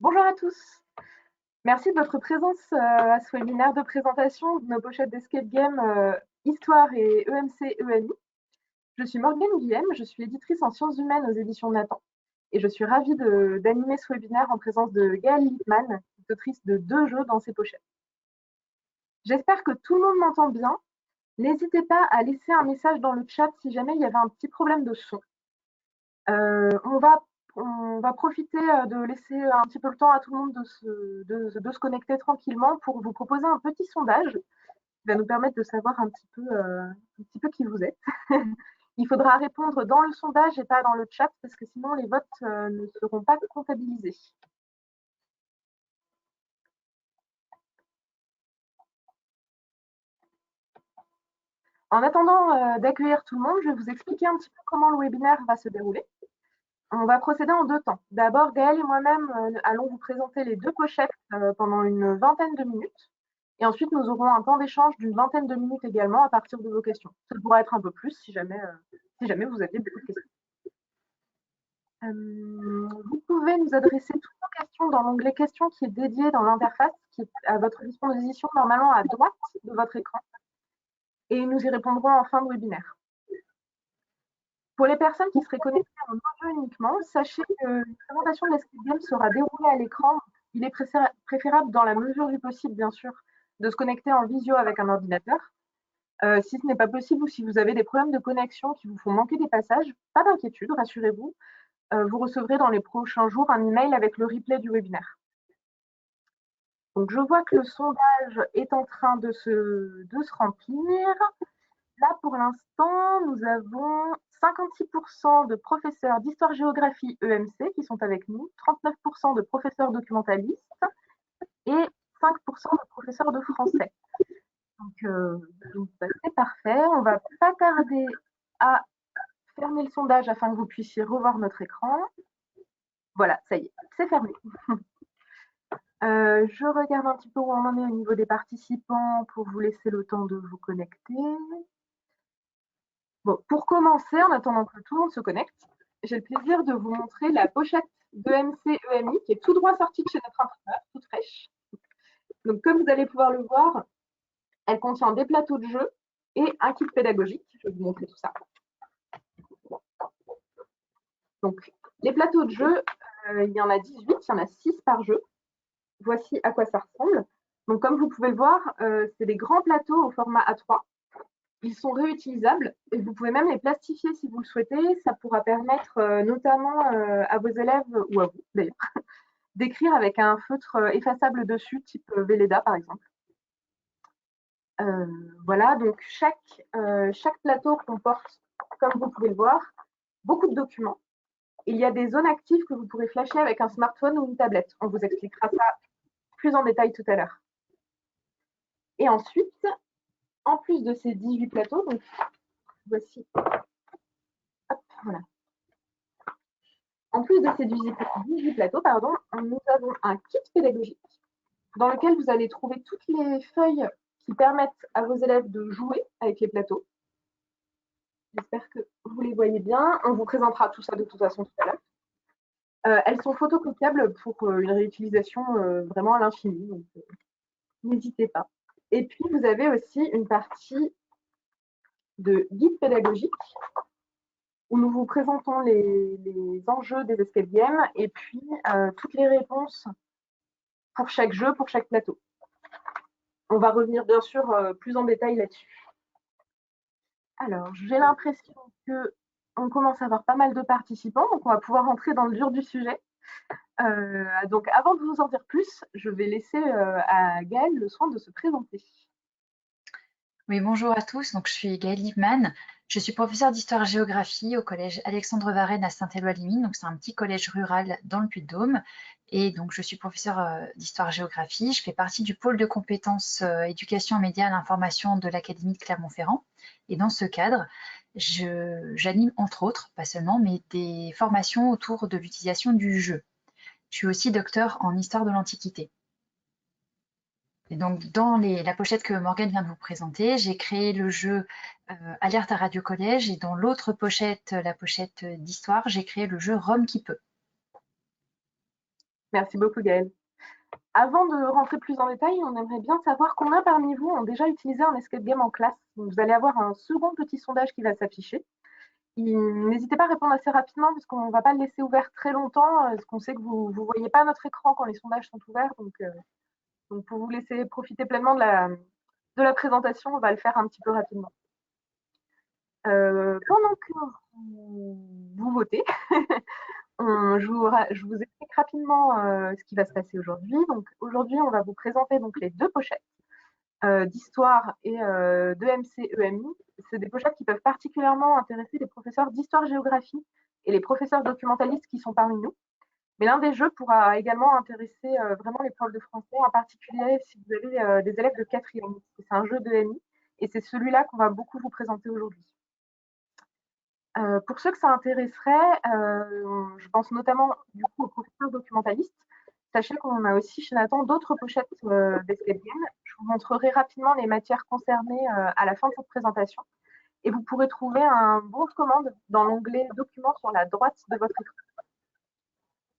Bonjour à tous. Merci de votre présence à ce webinaire de présentation de nos pochettes d'escape game Histoire et EMC-EMI. Je suis Morgane Guillem, je suis éditrice en sciences humaines aux éditions Nathan et je suis ravie d'animer ce webinaire en présence de Gaëlle Lippmann, autrice de 2 jeux dans ses pochettes. J'espère que tout le monde m'entend bien. N'hésitez pas à laisser un message dans le chat si jamais il y avait un petit problème de son. On va profiter de laisser un petit peu le temps à tout le monde de se connecter tranquillement pour vous proposer un petit sondage qui va nous permettre de savoir un petit peu qui vous êtes. Il faudra répondre dans le sondage et pas dans le chat parce que sinon les votes ne seront pas comptabilisés. En attendant d'accueillir tout le monde, je vais vous expliquer un petit peu comment le webinaire va se dérouler. On va procéder en 2 temps. D'abord, Gaëlle et moi-même allons vous présenter les 2 pochettes pendant une vingtaine de minutes. Et ensuite, nous aurons un temps d'échange d'une vingtaine de minutes également à partir de vos questions. Ça pourra être un peu plus si jamais vous aviez beaucoup de questions. Vous pouvez nous adresser toutes vos questions dans l'onglet questions qui est dédié dans l'interface, qui est à votre disposition normalement à droite de votre écran. Et nous y répondrons en fin de webinaire. Pour les personnes qui seraient connectées en audio uniquement, sachez que la présentation de l'escape game sera déroulée à l'écran. Il est préférable, dans la mesure du possible, bien sûr, de se connecter en visio avec un ordinateur. Si ce n'est pas possible ou si vous avez des problèmes de connexion qui vous font manquer des passages, pas d'inquiétude, rassurez-vous. Vous recevrez dans les prochains jours un email avec le replay du webinaire. Donc, je vois que le sondage est en train de se remplir. Là, pour l'instant, nous avons 56% de professeurs d'histoire-géographie EMC qui sont avec nous, 39% de professeurs documentalistes et 5% de professeurs de français. Donc c'est parfait. On va pas tarder à fermer le sondage afin que vous puissiez revoir notre écran. Voilà, ça y est, c'est fermé. Je regarde un petit peu où on en est au niveau des participants pour vous laisser le temps de vous connecter. Bon, pour commencer, en attendant que tout le monde se connecte, j'ai le plaisir de vous montrer la pochette d'EMC-EMI qui est tout droit sortie de chez notre imprimeur, toute fraîche. Donc, comme vous allez pouvoir le voir, elle contient des plateaux de jeu et un kit pédagogique. Je vais vous montrer tout ça. Donc, les plateaux de jeu, il y en a 18, il y en a 6 par jeu. Voici à quoi ça ressemble. Donc, comme vous pouvez le voir, c'est des grands plateaux au format A3. Ils sont réutilisables et vous pouvez même les plastifier si vous le souhaitez. Ça pourra permettre notamment à vos élèves, ou à vous d'ailleurs, d'écrire avec un feutre effaçable dessus, type Velleda par exemple. Voilà, donc chaque plateau comporte, comme vous pouvez le voir, beaucoup de documents. Il y a des zones actives que vous pourrez flasher avec un smartphone ou une tablette. On vous expliquera ça plus en détail tout à l'heure. Et ensuite, en plus de ces 18 plateaux, donc voici, hop, voilà. En plus de ces 18 plateaux, nous avons un kit pédagogique dans lequel vous allez trouver toutes les feuilles qui permettent à vos élèves de jouer avec les plateaux. J'espère que vous les voyez bien. On vous présentera tout ça de toute façon tout à l'heure. Elles sont photocopiables pour une réutilisation vraiment à l'infini, donc n'hésitez pas. Et puis, vous avez aussi une partie de guide pédagogique où nous vous présentons les enjeux des escape games et puis toutes les réponses pour chaque jeu, pour chaque plateau. On va revenir bien sûr plus en détail là-dessus. Alors, j'ai l'impression qu'on commence à avoir pas mal de participants, donc on va pouvoir entrer dans le dur du sujet. Donc, avant de vous en dire plus, je vais laisser à Gaëlle le soin de se présenter. Oui, bonjour à tous. Donc, je suis Gaëlle Lippmann. Je suis professeure d'histoire-géographie au collège Alexandre Varenne à Saint-Éloi-les-Mines. Donc, c'est un petit collège rural dans le Puy-de-Dôme. Et donc, je suis professeure d'histoire-géographie. Je fais partie du pôle de compétences éducation, médias, l'information de l'Académie de Clermont-Ferrand. Et dans ce cadre, j'anime entre autres, pas seulement, mais des formations autour de l'utilisation du jeu. Je suis aussi docteur en histoire de l'Antiquité. Et donc, dans la pochette que Morgane vient de vous présenter, j'ai créé le jeu Alerte à Radio Collège et dans l'autre pochette, la pochette d'histoire, j'ai créé le jeu Rome qui peut. Merci beaucoup Gaëlle. Avant de rentrer plus en détail, on aimerait bien savoir combien parmi vous ont déjà utilisé un escape game en classe. Donc, vous allez avoir un second petit sondage qui va s'afficher. N'hésitez pas à répondre assez rapidement parce qu'on ne va pas le laisser ouvert très longtemps, parce qu'on sait que vous ne voyez pas notre écran quand les sondages sont ouverts. Donc pour vous laisser profiter pleinement de la présentation, on va le faire un petit peu rapidement. Pendant que vous votez, je vous explique rapidement ce qui va se passer aujourd'hui. Donc aujourd'hui, on va vous présenter donc les deux pochettes d'histoire et d'EMC-EMI. C'est des pochettes qui peuvent particulièrement intéresser les professeurs d'histoire-géographie et les professeurs documentalistes qui sont parmi nous. Mais l'un des jeux pourra également intéresser vraiment les profs de français, en particulier si vous avez des élèves de quatrième. C'est un jeu d'EMI et c'est celui-là qu'on va beaucoup vous présenter aujourd'hui. Pour ceux que ça intéresserait, je pense notamment du coup aux professeurs documentalistes. Sachez qu'on a aussi chez Nathan d'autres pochettes d'escape game. Je vous montrerai rapidement les matières concernées à la fin de cette présentation. Et vous pourrez trouver un bon de commande dans l'onglet Documents sur la droite de votre écran.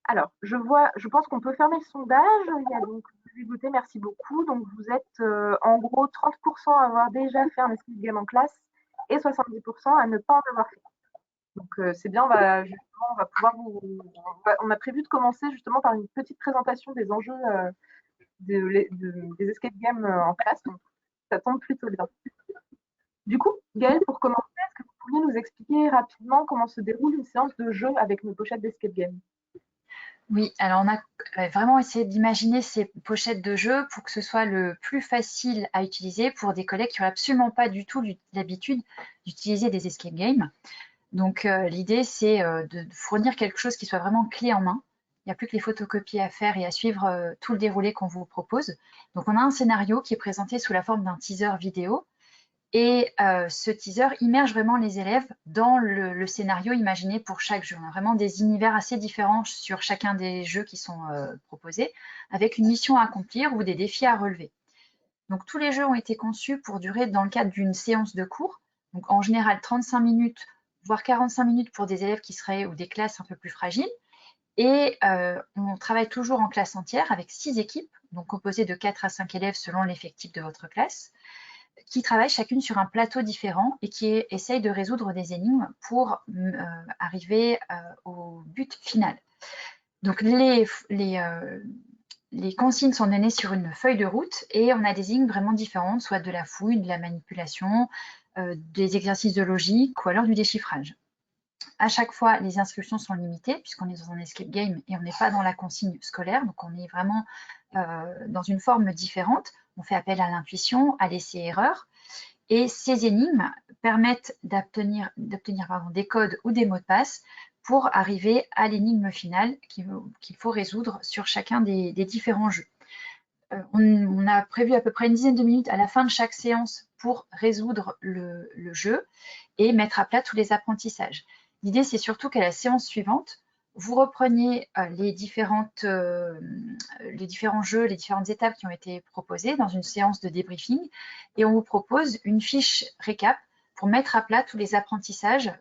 Alors, je pense qu'on peut fermer le sondage. Il y a donc, vous avez voté, merci beaucoup. Donc, vous êtes en gros 30% à avoir déjà fait un escape game en classe et 70% à ne pas en avoir fait. Donc c'est bien, on va pouvoir on a prévu de commencer justement par une petite présentation des enjeux des escape games en classe. Donc ça tombe plutôt bien. Du coup, Gaëlle, pour commencer, est-ce que vous pourriez nous expliquer rapidement comment se déroule une séance de jeu avec nos pochettes d'escape game? Oui, alors on a vraiment essayé d'imaginer ces pochettes de jeu pour que ce soit le plus facile à utiliser pour des collègues qui n'ont absolument pas du tout l'habitude d'utiliser des escape games. Donc l'idée, c'est de fournir quelque chose qui soit vraiment clé en main. Il n'y a plus que les photocopies à faire et à suivre tout le déroulé qu'on vous propose. Donc on a un scénario qui est présenté sous la forme d'un teaser vidéo. Et ce teaser immerge vraiment les élèves dans le scénario imaginé pour chaque jeu. On a vraiment des univers assez différents sur chacun des jeux qui sont proposés, avec une mission à accomplir ou des défis à relever. Donc tous les jeux ont été conçus pour durer dans le cadre d'une séance de cours. Donc en général 35 minutes, voire 45 minutes pour des élèves qui seraient ou des classes un peu plus fragiles. Et on travaille toujours en classe entière avec 6 équipes, donc composées de 4 à 5 élèves selon l'effectif de votre classe, qui travaillent chacune sur un plateau différent et qui essayent de résoudre des énigmes pour arriver au but final. Donc les consignes sont données sur une feuille de route et on a des énigmes vraiment différentes, soit de la fouille, de la manipulation, des exercices de logique ou alors du déchiffrage. À chaque fois, les inscriptions sont limitées puisqu'on est dans un escape game et on n'est pas dans la consigne scolaire, donc on est vraiment dans une forme différente. On fait appel à l'intuition, à l'essai-erreur. Et ces énigmes permettent d'obtenir des codes ou des mots de passe pour arriver à l'énigme finale qu'il faut résoudre sur chacun des différents jeux. On a prévu à peu près une dizaine de minutes à la fin de chaque séance pour résoudre le jeu et mettre à plat tous les apprentissages. L'idée, c'est surtout qu'à la séance suivante, vous repreniez les différents jeux, les différentes étapes qui ont été proposées dans une séance de débriefing et on vous propose une fiche récap pour mettre à plat tous les apprentissages,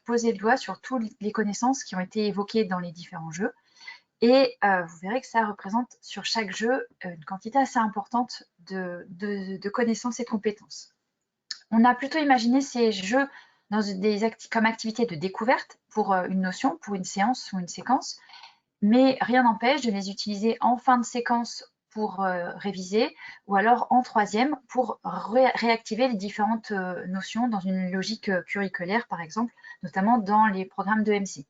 poser le doigt sur toutes les connaissances qui ont été évoquées dans les différents jeux. Et vous verrez que ça représente sur chaque jeu une quantité assez importante de connaissances et de compétences. On a plutôt imaginé ces jeux comme activité de découverte pour une notion, pour une séance ou une séquence, mais rien n'empêche de les utiliser en fin de séquence pour réviser ou alors en troisième pour réactiver les différentes notions dans une logique curriculaire, par exemple, notamment dans les programmes d'EMC.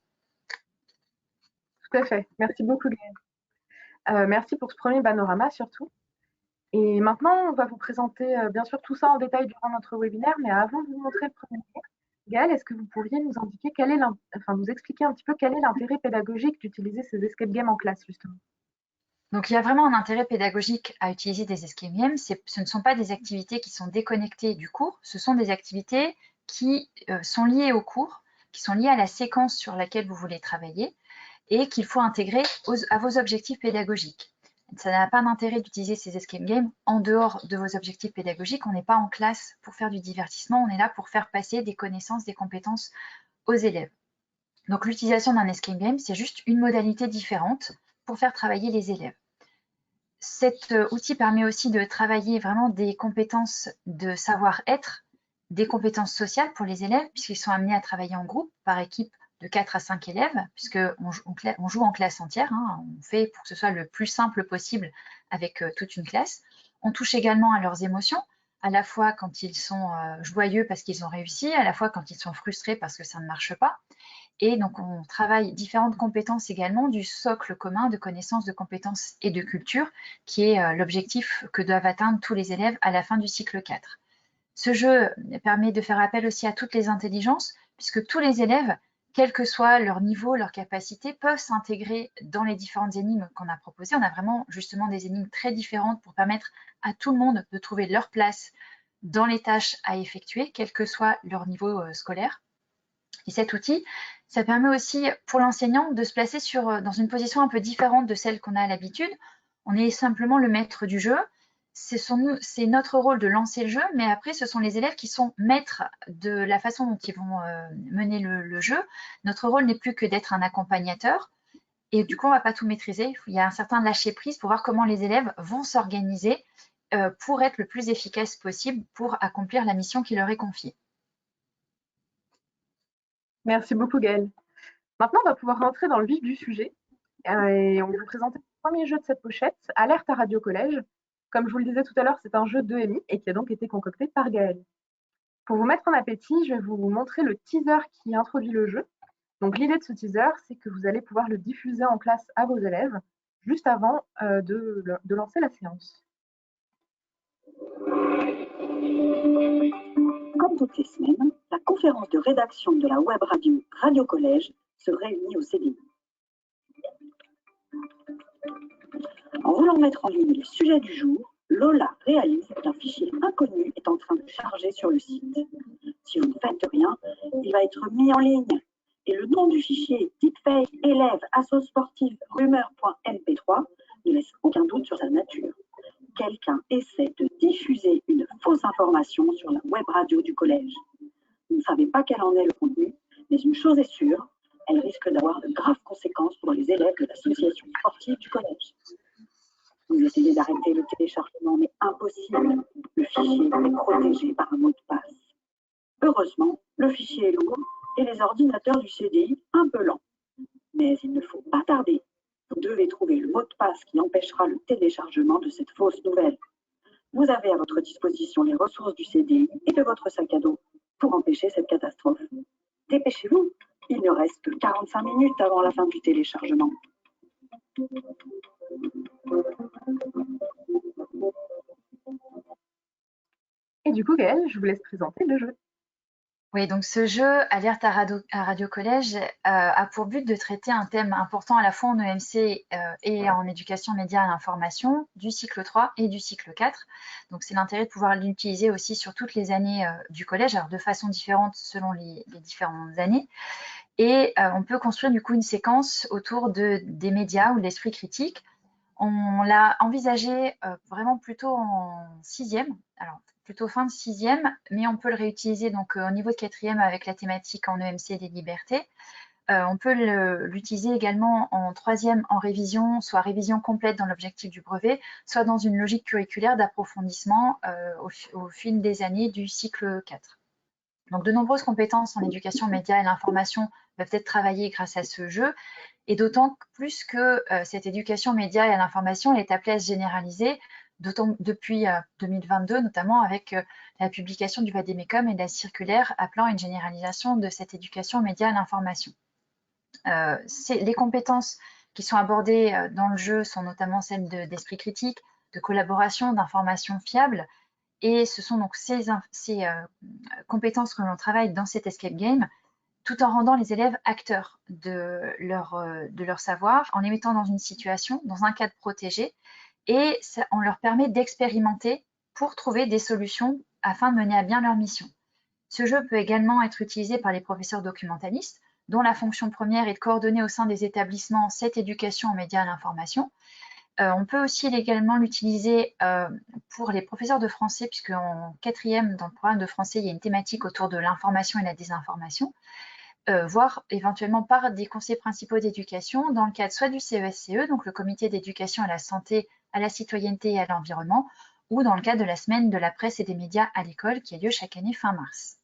Tout à fait. Merci beaucoup, Gaëlle. Merci pour ce premier panorama surtout. Et maintenant, on va vous présenter bien sûr tout ça en détail durant notre webinaire, mais avant de vous montrer le premier, Gaëlle, est-ce que vous pourriez nous indiquer nous expliquer un petit peu quel est l'intérêt pédagogique d'utiliser ces escape games en classe, justement? Donc il y a vraiment un intérêt pédagogique à utiliser des escape games. Ce ne sont pas des activités qui sont déconnectées du cours, ce sont des activités qui sont liées au cours, qui sont liées à la séquence sur laquelle vous voulez travailler et qu'il faut intégrer à vos objectifs pédagogiques. Ça n'a pas d'intérêt d'utiliser ces escape games en dehors de vos objectifs pédagogiques. On n'est pas en classe pour faire du divertissement, on est là pour faire passer des connaissances, des compétences aux élèves. Donc l'utilisation d'un escape game, c'est juste une modalité différente pour faire travailler les élèves. Cet outil permet aussi de travailler vraiment des compétences de savoir-être, des compétences sociales pour les élèves, puisqu'ils sont amenés à travailler en groupe, par équipe de 4 à 5 élèves, puisqu'on joue en classe entière, hein, on fait pour que ce soit le plus simple possible avec toute une classe. On touche également à leurs émotions, à la fois quand ils sont joyeux parce qu'ils ont réussi, à la fois quand ils sont frustrés parce que ça ne marche pas. Et donc, on travaille différentes compétences également du socle commun de connaissances, de compétences et de culture, qui est l'objectif que doivent atteindre tous les élèves à la fin du cycle 4. Ce jeu permet de faire appel aussi à toutes les intelligences, puisque tous les élèves, quel que soit leur niveau, leur capacité, peuvent s'intégrer dans les différentes énigmes qu'on a proposées. On a vraiment justement des énigmes très différentes pour permettre à tout le monde de trouver leur place dans les tâches à effectuer, quel que soit leur niveau scolaire. Et cet outil, ça permet aussi pour l'enseignant de se placer dans une position un peu différente de celle qu'on a à l'habitude. On est simplement le maître du jeu. C'est notre rôle de lancer le jeu, mais après, ce sont les élèves qui sont maîtres de la façon dont ils vont mener le jeu. Notre rôle n'est plus que d'être un accompagnateur. Et du coup, on ne va pas tout maîtriser. Il y a un certain lâcher-prise pour voir comment les élèves vont s'organiser pour être le plus efficace possible pour accomplir la mission qui leur est confiée. Merci beaucoup, Gaëlle. Maintenant, on va pouvoir rentrer dans le vif du sujet et on va vous présenter le premier jeu de cette pochette, Alerte à Radio Collège. Comme je vous le disais tout à l'heure, c'est un jeu de EMI et qui a donc été concocté par Gaëlle. Pour vous mettre en appétit, je vais vous montrer le teaser qui introduit le jeu. Donc l'idée de ce teaser, c'est que vous allez pouvoir le diffuser en classe à vos élèves juste avant de lancer la séance. Comme toutes les semaines, la conférence de rédaction de la web radio Radio Collège se réunit au CDI. En voulant mettre en ligne les sujets du jour, Lola réalise qu'un fichier inconnu est en train de charger sur le site. Si vous ne faites rien, il va être mis en ligne. Et le nom du fichier deepfake élève asso sportive rumeur.mp3 ne laisse aucun doute sur sa nature. Quelqu'un essaie de diffuser une fausse information sur la web radio du collège. Vous ne savez pas quel en est le contenu, mais une chose est sûre, elle risque d'avoir de graves conséquences pour les élèves de l'association sportive du collège. Vous essayez d'arrêter le téléchargement, mais impossible. Le fichier est protégé par un mot de passe. Heureusement, le fichier est lourd et les ordinateurs du CDI un peu lents. Mais il ne faut pas tarder. Vous devez trouver le mot de passe qui empêchera le téléchargement de cette fausse nouvelle. Vous avez à votre disposition les ressources du CDI et de votre sac à dos pour empêcher cette catastrophe. Dépêchez-vous, il ne reste que 45 minutes avant la fin du téléchargement. Et du coup, Gaëlle, je vous laisse présenter le jeu. Oui, donc ce jeu, Alerte à Radio Collège, a pour but de traiter un thème important à la fois en EMC et en éducation média à l'information du cycle 3 et du cycle 4. Donc c'est l'intérêt de pouvoir l'utiliser aussi sur toutes les années du collège, alors de façon différente selon les différentes années. Et on peut construire du coup une séquence autour des médias ou de l'esprit critique. On l'a envisagé vraiment plutôt en 6e, alors plutôt fin de 6e, mais on peut le réutiliser donc au niveau de 4e avec la thématique en EMC des libertés. On peut l'utiliser également en 3e en révision, soit révision complète dans l'objectif du brevet, soit dans une logique curriculaire d'approfondissement au fil des années du cycle 4. Donc de nombreuses compétences en éducation média et l'information peuvent être travaillées grâce à ce jeu, et d'autant plus que cette éducation média et à l'information est appelée à se généraliser, depuis 2022, notamment avec la publication du Vademecum et de la circulaire appelant à une généralisation de cette éducation média à l'information. Les compétences qui sont abordées dans le jeu sont notamment celles d'esprit critique, de collaboration, d'information fiable, et ce sont donc ces compétences que l'on travaille dans cet escape game, tout en rendant les élèves acteurs de leur savoir, en les mettant dans une situation, dans un cadre protégé, et on leur permet d'expérimenter pour trouver des solutions afin de mener à bien leur mission. Ce jeu peut également être utilisé par les professeurs documentalistes, dont la fonction première est de coordonner au sein des établissements cette éducation aux médias et à l'information. On peut aussi également l'utiliser pour les professeurs de français, puisque en 4e, dans le programme de français, il y a une thématique autour de l'information et la désinformation. voire éventuellement par des conseillers principaux d'éducation dans le cadre soit du CESCE, donc le comité d'éducation à la santé, à la citoyenneté et à l'environnement, ou dans le cadre de la semaine de la presse et des médias à l'école qui a lieu chaque année fin mars.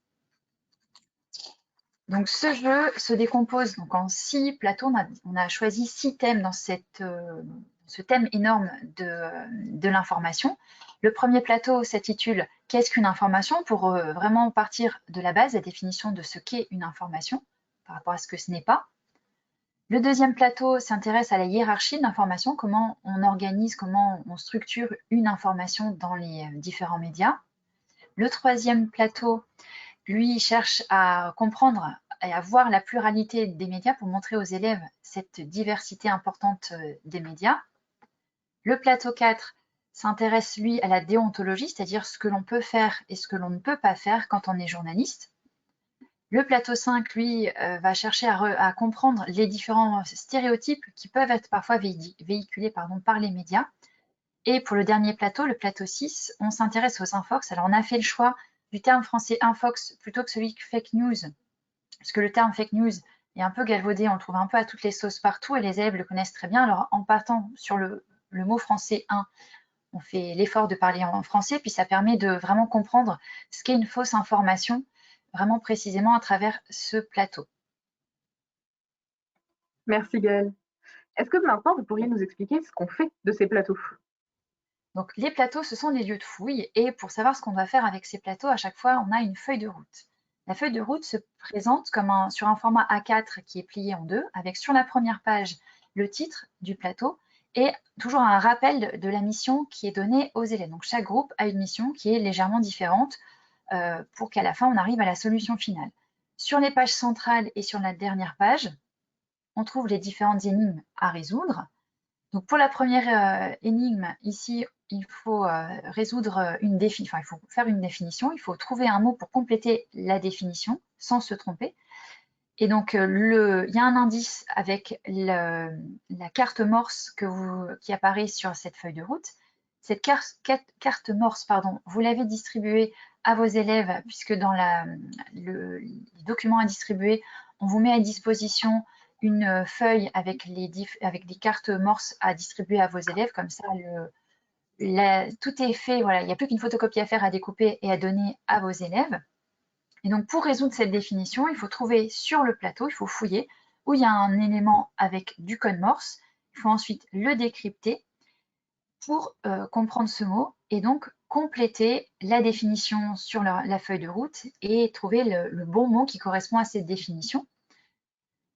Donc ce jeu se décompose donc en 6 plateaux. On a choisi 6 thèmes dans ce thème énorme de l'information. Le premier plateau s'intitule « Qu'est-ce qu'une information ?» pour vraiment partir de la base, la définition de ce qu'est une information par rapport à ce que ce n'est pas. Le deuxième plateau s'intéresse à la hiérarchie de l'information, comment on organise, comment on structure une information dans les différents médias. Le troisième plateau, lui, cherche à comprendre et à voir la pluralité des médias pour montrer aux élèves cette diversité importante des médias. Le plateau 4 s'intéresse, lui, à la déontologie, c'est-à-dire ce que l'on peut faire et ce que l'on ne peut pas faire quand on est journaliste. Le plateau 5, lui, va chercher à comprendre les différents stéréotypes qui peuvent être parfois véhiculés par les médias. Et pour le dernier plateau, le plateau 6, on s'intéresse aux infox. Alors, on a fait le choix du terme français infox plutôt que celui fake news, parce que le terme fake news est un peu galvaudé, on le trouve un peu à toutes les sauces partout et les élèves le connaissent très bien. Alors, en partant sur le mot français 1, on fait l'effort de parler en français, puis ça permet de vraiment comprendre ce qu'est une fausse information, vraiment précisément à travers ce plateau. Merci Gaëlle. Est-ce que maintenant, vous pourriez nous expliquer ce qu'on fait de ces plateaux? Donc les plateaux, ce sont des lieux de fouille, et pour savoir ce qu'on doit faire avec ces plateaux, à chaque fois, on a une feuille de route. La feuille de route se présente comme sur un format A4 qui est plié en deux, avec sur la première page le titre du plateau et toujours un rappel de la mission qui est donnée aux élèves. Donc chaque groupe a une mission qui est légèrement différente pour qu'à la fin, on arrive à la solution finale. Sur les pages centrales et sur la dernière page, on trouve les différentes énigmes à résoudre. Donc pour la première énigme, ici, il faut résoudre il faut faire une définition, il faut trouver un mot pour compléter la définition sans se tromper. Et donc, il y a un indice avec la carte morse qui apparaît sur cette feuille de route. Cette carte morse, vous l'avez distribuée à vos élèves, puisque dans les documents à distribuer, on vous met à disposition une feuille avec des cartes morse à distribuer à vos élèves. Comme ça, tout est fait. Voilà, il n'y a plus qu'une photocopie à faire, à découper et à donner à vos élèves. Et donc, pour résoudre cette définition, il faut trouver sur le plateau, il faut fouiller, où il y a un élément avec du code morse. Il faut ensuite le décrypter pour comprendre ce mot et donc compléter la définition sur la feuille de route et trouver le bon mot qui correspond à cette définition.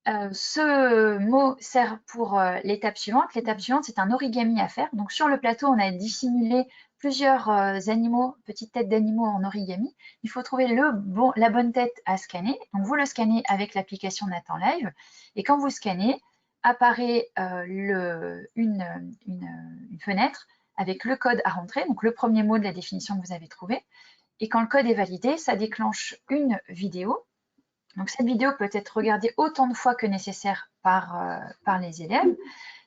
Ce mot sert pour l'étape suivante. L'étape suivante, c'est un origami à faire. Donc sur le plateau, on a dissimulé plusieurs animaux, petites têtes d'animaux en origami. Il faut trouver la bonne tête à scanner. Donc vous le scannez avec l'application Nathan Live. Et quand vous scannez, apparaît une fenêtre avec le code à rentrer, donc le premier mot de la définition que vous avez trouvé. Et quand le code est validé, ça déclenche une vidéo. Donc cette vidéo peut être regardée autant de fois que nécessaire par les élèves.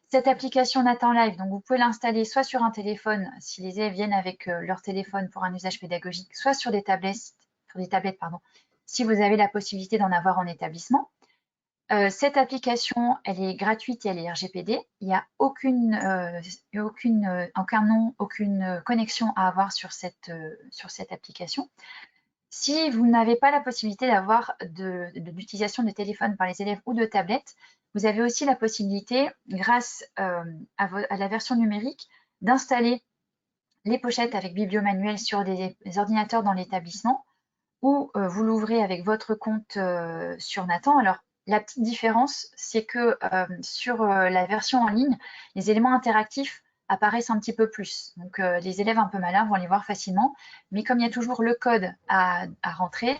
Cette application Nathan Live, donc vous pouvez l'installer soit sur un téléphone, si les élèves viennent avec leur téléphone pour un usage pédagogique, soit sur des tablettes, si vous avez la possibilité d'en avoir en établissement. Cette application, elle est gratuite et elle est RGPD. Il n'y a aucun nom, aucune connexion à avoir sur cette application. Si vous n'avez pas la possibilité d'avoir d'utilisation de téléphone par les élèves ou de tablettes, vous avez aussi la possibilité, grâce à la version numérique, d'installer les pochettes avec bibliomanuel sur des ordinateurs dans l'établissement ou vous l'ouvrez avec votre compte sur Nathan. Alors, la petite différence, c'est que sur la version en ligne, les éléments interactifs apparaissent un petit peu plus. Donc, les élèves un peu malins vont les voir facilement. Mais comme il y a toujours le code à rentrer,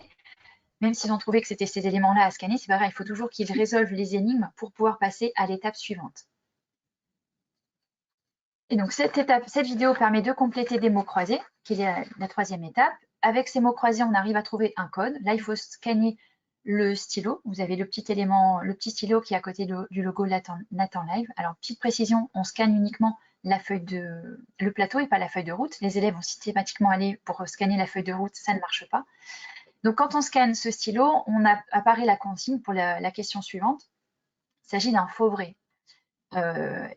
même s'ils ont trouvé que c'était ces éléments-là à scanner, c'est pas grave, il faut toujours qu'ils résolvent les énigmes pour pouvoir passer à l'étape suivante. Et donc, cette vidéo permet de compléter des mots croisés, qui est la troisième étape. Avec ces mots croisés, on arrive à trouver un code. Là, il faut scanner le stylo. Vous avez le petit stylo qui est à côté du logo Nathan Live. Alors, petite précision, on scanne uniquement le plateau et pas la feuille de route. Les élèves vont systématiquement aller pour scanner la feuille de route, ça ne marche pas. Donc, quand on scanne ce stylo, apparaît la consigne pour la question suivante. Il s'agit d'un faux-vrai.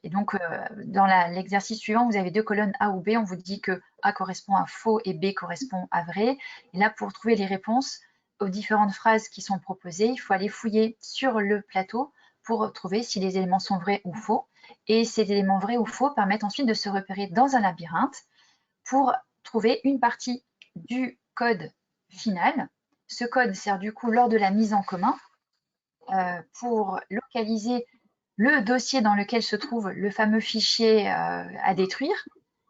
Et donc, dans l'exercice suivant, vous avez 2 colonnes A ou B. On vous dit que A correspond à faux et B correspond à vrai. Et là, pour trouver les réponses aux différentes phrases qui sont proposées, il faut aller fouiller sur le plateau pour trouver si les éléments sont vrais ou faux. Et ces éléments vrais ou faux permettent ensuite de se repérer dans un labyrinthe pour trouver une partie du code final. Ce code sert du coup lors de la mise en commun pour localiser le dossier dans lequel se trouve le fameux fichier à détruire.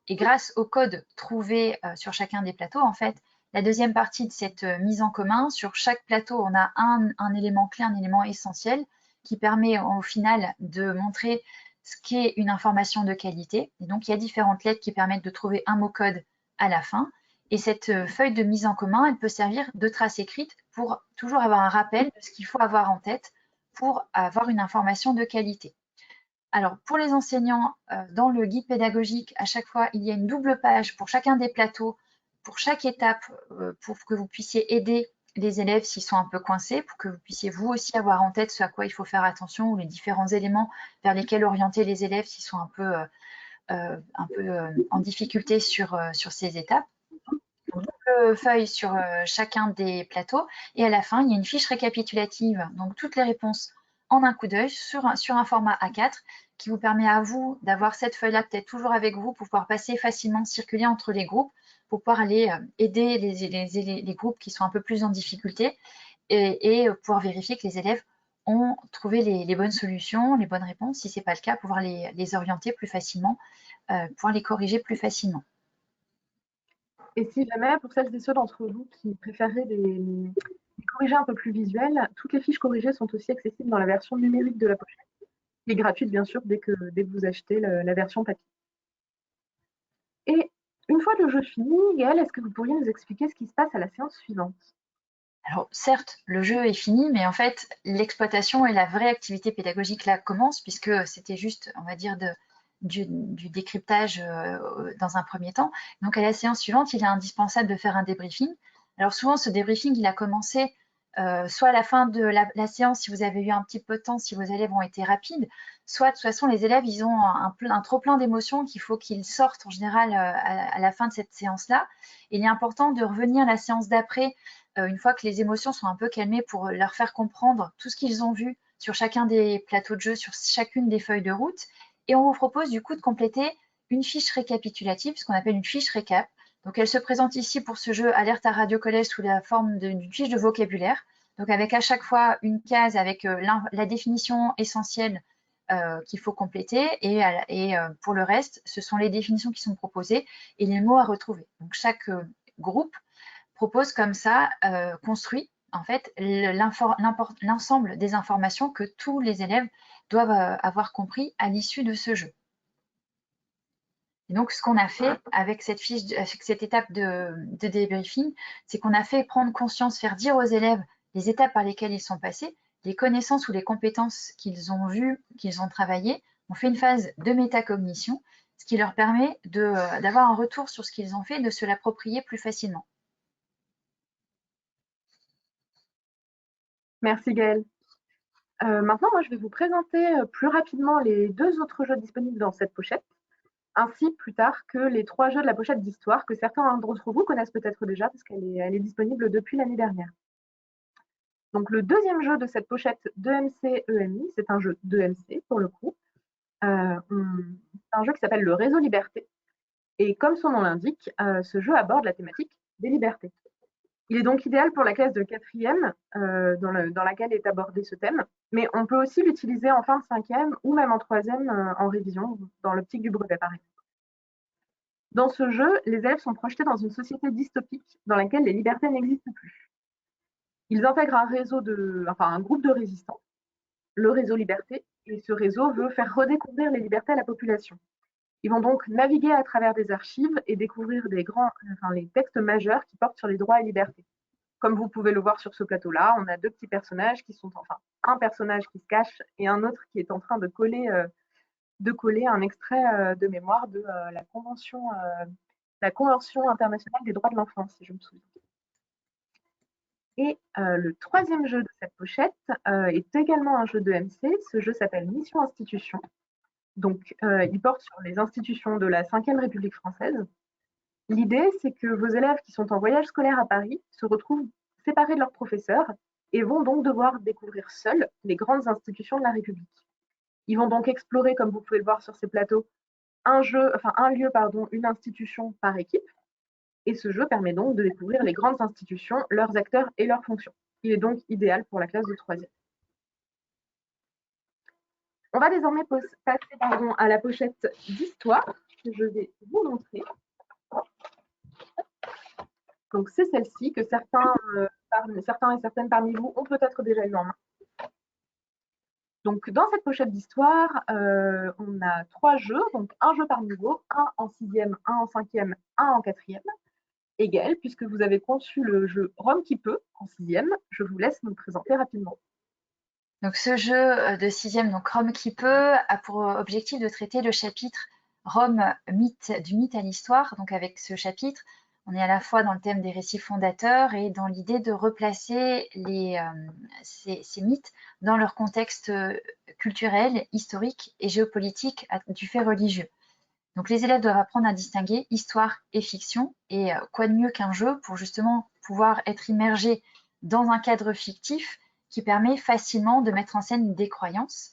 Et grâce au code trouvé sur chacun des plateaux, en fait, la deuxième partie de cette mise en commun, sur chaque plateau, on a un élément clé, un élément essentiel qui permet au final de montrer ce qu'est une information de qualité. Et donc, il y a différentes lettres qui permettent de trouver un mot-code à la fin. Et cette feuille de mise en commun, elle peut servir de trace écrite pour toujours avoir un rappel de ce qu'il faut avoir en tête pour avoir une information de qualité. Alors, pour les enseignants, dans le guide pédagogique, à chaque fois, il y a une double page pour chacun des plateaux, pour chaque étape, pour que vous puissiez aider les élèves s'ils sont un peu coincés, pour que vous puissiez vous aussi avoir en tête ce à quoi il faut faire attention ou les différents éléments vers lesquels orienter les élèves s'ils sont un peu en difficulté sur ces étapes. Donc, double feuille sur chacun des plateaux et à la fin, il y a une fiche récapitulative, donc toutes les réponses en un coup d'œil sur un format A4 qui vous permet à vous d'avoir cette feuille-là peut-être toujours avec vous pour pouvoir passer facilement, circuler entre les groupes, pour pouvoir aller aider les groupes qui sont un peu plus en difficulté et pouvoir vérifier que les élèves ont trouvé les bonnes solutions, les bonnes réponses. Si ce n'est pas le cas, pouvoir les orienter plus facilement, pouvoir les corriger plus facilement. Et si jamais, pour celles et ceux d'entre vous qui préféreraient des corrigés un peu plus visuels, toutes les fiches corrigées sont aussi accessibles dans la version numérique de la pochette, qui est gratuite bien sûr dès que vous achetez la version papier. Et une fois le jeu fini, Gaëlle, est-ce que vous pourriez nous expliquer ce qui se passe à la séance suivante? Alors certes, le jeu est fini, mais en fait, l'exploitation et la vraie activité pédagogique là commence, puisque c'était juste, on va dire, du décryptage dans un premier temps. Donc à la séance suivante, il est indispensable de faire un débriefing. Alors souvent, ce débriefing, il a commencé soit à la fin de la séance, si vous avez eu un petit peu de temps, si vos élèves ont été rapides, soit de toute façon, les élèves, ils ont un trop plein d'émotions qu'il faut qu'ils sortent en général à la fin de cette séance-là. Il est important de revenir la séance d'après, une fois que les émotions sont un peu calmées, pour leur faire comprendre tout ce qu'ils ont vu sur chacun des plateaux de jeu, sur chacune des feuilles de route. Et on vous propose du coup de compléter une fiche récapitulative, ce qu'on appelle une fiche récap. Donc elle se présente ici pour ce jeu Alerte à Radio Collège sous la forme d'une fiche de vocabulaire. Donc avec à chaque fois une case avec la définition essentielle qu'il faut compléter et pour le reste, ce sont les définitions qui sont proposées et les mots à retrouver. Donc chaque groupe propose comme ça, construit en fait l'ensemble des informations que tous les élèves doivent avoir compris à l'issue de ce jeu. Et donc, ce qu'on a fait avec cette étape de débriefing, c'est qu'on a fait prendre conscience, faire dire aux élèves les étapes par lesquelles ils sont passés, les connaissances ou les compétences qu'ils ont vues, qu'ils ont travaillées. On fait une phase de métacognition, ce qui leur permet d'avoir un retour sur ce qu'ils ont fait et de se l'approprier plus facilement. Merci Gaëlle. Maintenant, moi, je vais vous présenter plus rapidement les 2 autres jeux disponibles dans cette pochette, ainsi plus tard que les 3 jeux de la pochette d'histoire que certains d'entre vous connaissent peut-être déjà parce qu'elle est disponible depuis l'année dernière. Donc le deuxième jeu de cette pochette 2MC-EMI, c'est un jeu 2MC pour le coup. C'est un jeu qui s'appelle le Réseau Liberté. Et comme son nom l'indique, ce jeu aborde la thématique des libertés. Il est donc idéal pour la classe de 4e dans laquelle est abordé ce thème, mais on peut aussi l'utiliser en fin de 5e ou même en 3e en révision, dans l'optique du brevet par exemple. Dans ce jeu, les élèves sont projetés dans une société dystopique dans laquelle les libertés n'existent plus. Ils intègrent un groupe de résistants, le réseau Liberté, et ce réseau veut faire redécouvrir les libertés à la population. Ils vont donc naviguer à travers des archives et découvrir les textes majeurs qui portent sur les droits et libertés. Comme vous pouvez le voir sur ce plateau-là, on a 2 petits personnages un personnage qui se cache et un autre qui est en train de coller un extrait de mémoire de la Convention internationale des droits de l'enfant, si je me souviens. Et le troisième jeu de cette pochette est également un jeu de MC. Ce jeu s'appelle Mission Institution. Donc, il porte sur les institutions de la Ve République française. L'idée, c'est que vos élèves qui sont en voyage scolaire à Paris se retrouvent séparés de leurs professeurs et vont donc devoir découvrir seuls les grandes institutions de la République. Ils vont donc explorer, comme vous pouvez le voir sur ces plateaux, un lieu, une institution par équipe. Et ce jeu permet donc de découvrir les grandes institutions, leurs acteurs et leurs fonctions. Il est donc idéal pour la classe de 3e. On va désormais passer à la pochette d'histoire que je vais vous montrer. Donc c'est celle-ci que certains et certaines parmi vous ont peut-être déjà eu en main. Donc dans cette pochette d'histoire, on a 3 jeux, donc un jeu par niveau, un en 6e, un en 5e, un en 4e. Et Gaëlle, puisque vous avez conçu le jeu Rome qui peut en 6e, je vous laisse nous le présenter rapidement. Donc ce jeu de 6e, donc Rome qui peut, a pour objectif de traiter le chapitre Rome, du mythe à l'histoire. Donc avec ce chapitre, on est à la fois dans le thème des récits fondateurs et dans l'idée de replacer ces mythes dans leur contexte culturel, historique et géopolitique du fait religieux. Donc les élèves doivent apprendre à distinguer histoire et fiction, et quoi de mieux qu'un jeu pour justement pouvoir être immergé dans un cadre fictif qui permet facilement de mettre en scène des croyances.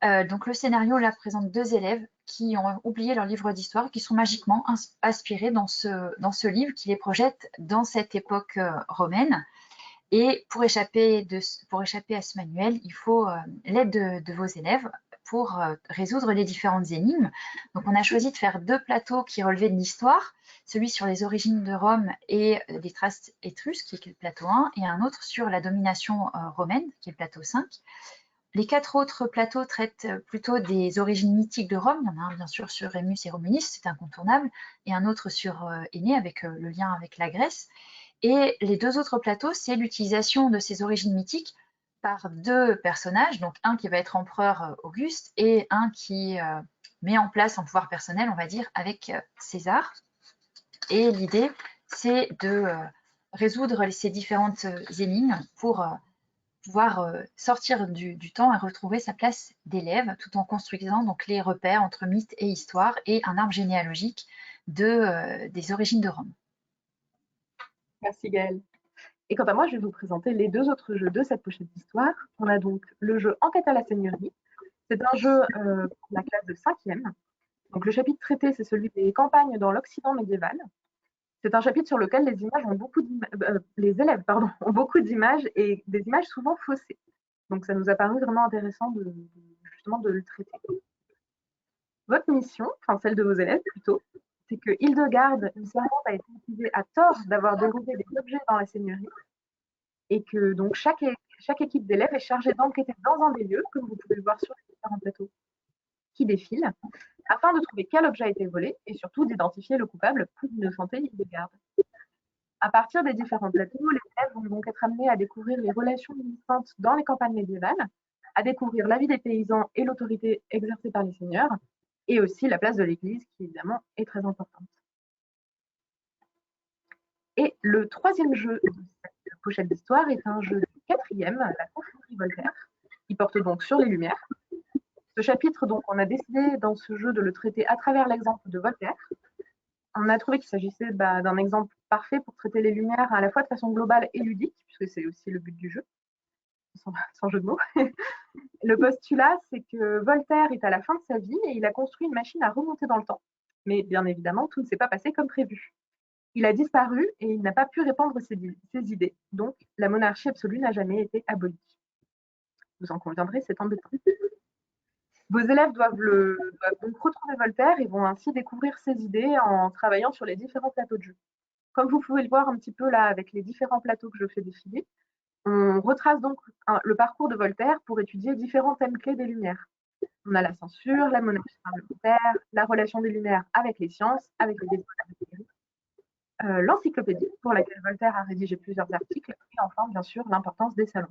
Donc le scénario là présente 2 élèves qui ont oublié leur livre d'histoire, qui sont magiquement inspirés dans ce livre qui les projette dans cette époque romaine. Et pour échapper à ce manuel, il faut l'aide de vos élèves pour résoudre les différentes énigmes. Donc on a choisi de faire 2 plateaux qui relevaient de l'histoire, celui sur les origines de Rome et les traces étrusques, qui est le plateau 1, et un autre sur la domination romaine, qui est le plateau 5. Les 4 autres plateaux traitent plutôt des origines mythiques de Rome. Il y en a un bien sûr sur Rémus et Romulus, c'est incontournable, et un autre sur Énée, avec le lien avec la Grèce. Et les 2 autres plateaux, c'est l'utilisation de ces origines mythiques par 2 personnages, donc un qui va être empereur Auguste et un qui met en place un pouvoir personnel, on va dire, avec César. Et l'idée, c'est de résoudre ces différentes énigmes pour pouvoir sortir du temps et retrouver sa place d'élève, tout en construisant donc les repères entre mythe et histoire et un arbre généalogique des origines de Rome. Merci Gaëlle. Et quant à moi, je vais vous présenter les 2 autres jeux de cette pochette d'histoire. On a donc le jeu Enquête à la Seigneurie. C'est un jeu pour la classe de 5e. Donc le chapitre traité, c'est celui des campagnes dans l'Occident médiéval. C'est un chapitre sur lequel les élèves ont beaucoup d'images et des images souvent faussées. Donc ça nous a paru vraiment intéressant justement de le traiter. Votre mission, enfin celle de vos élèves plutôt, c'est que Hildegarde, une servante, a été accusée à tort d'avoir déroulé des objets dans la seigneurie et que donc chaque équipe d'élèves est chargée d'enquêter dans un des lieux, comme vous pouvez le voir sur les différents plateaux qui défilent, afin de trouver quel objet a été volé et surtout d'identifier le coupable pour innocenter Hildegarde. À partir des différents plateaux, les élèves vont donc être amenés à découvrir les relations existantes dans les campagnes médiévales, à découvrir la vie des paysans et l'autorité exercée par les seigneurs, et aussi la place de l'Église, qui évidemment est très importante. Et le troisième jeu de cette pochette d'histoire est un jeu du 4e, la confrérie Voltaire, qui porte donc sur les Lumières. Ce chapitre, donc, on a décidé dans ce jeu de le traiter à travers l'exemple de Voltaire. On a trouvé qu'il s'agissait d'un exemple parfait pour traiter les Lumières à la fois de façon globale et ludique, puisque c'est aussi le but du jeu, sans jeu de mots. Le postulat, c'est que Voltaire est à la fin de sa vie et il a construit une machine à remonter dans le temps. Mais bien évidemment, tout ne s'est pas passé comme prévu. Il a disparu et il n'a pas pu répandre ses idées. Donc, la monarchie absolue n'a jamais été abolie. Vous en conviendrez, c'est embêtant. Vos élèves doivent donc retrouver Voltaire et vont ainsi découvrir ses idées en travaillant sur les différents plateaux de jeu. Comme vous pouvez le voir un petit peu là avec les différents plateaux que je fais défiler, on retrace donc le parcours de Voltaire pour étudier différents thèmes clés des Lumières. On a la censure, la monarchie parlementaire, la relation des Lumières avec les sciences, avec les débats, l'encyclopédie, pour laquelle Voltaire a rédigé plusieurs articles, et enfin, bien sûr, l'importance des salons.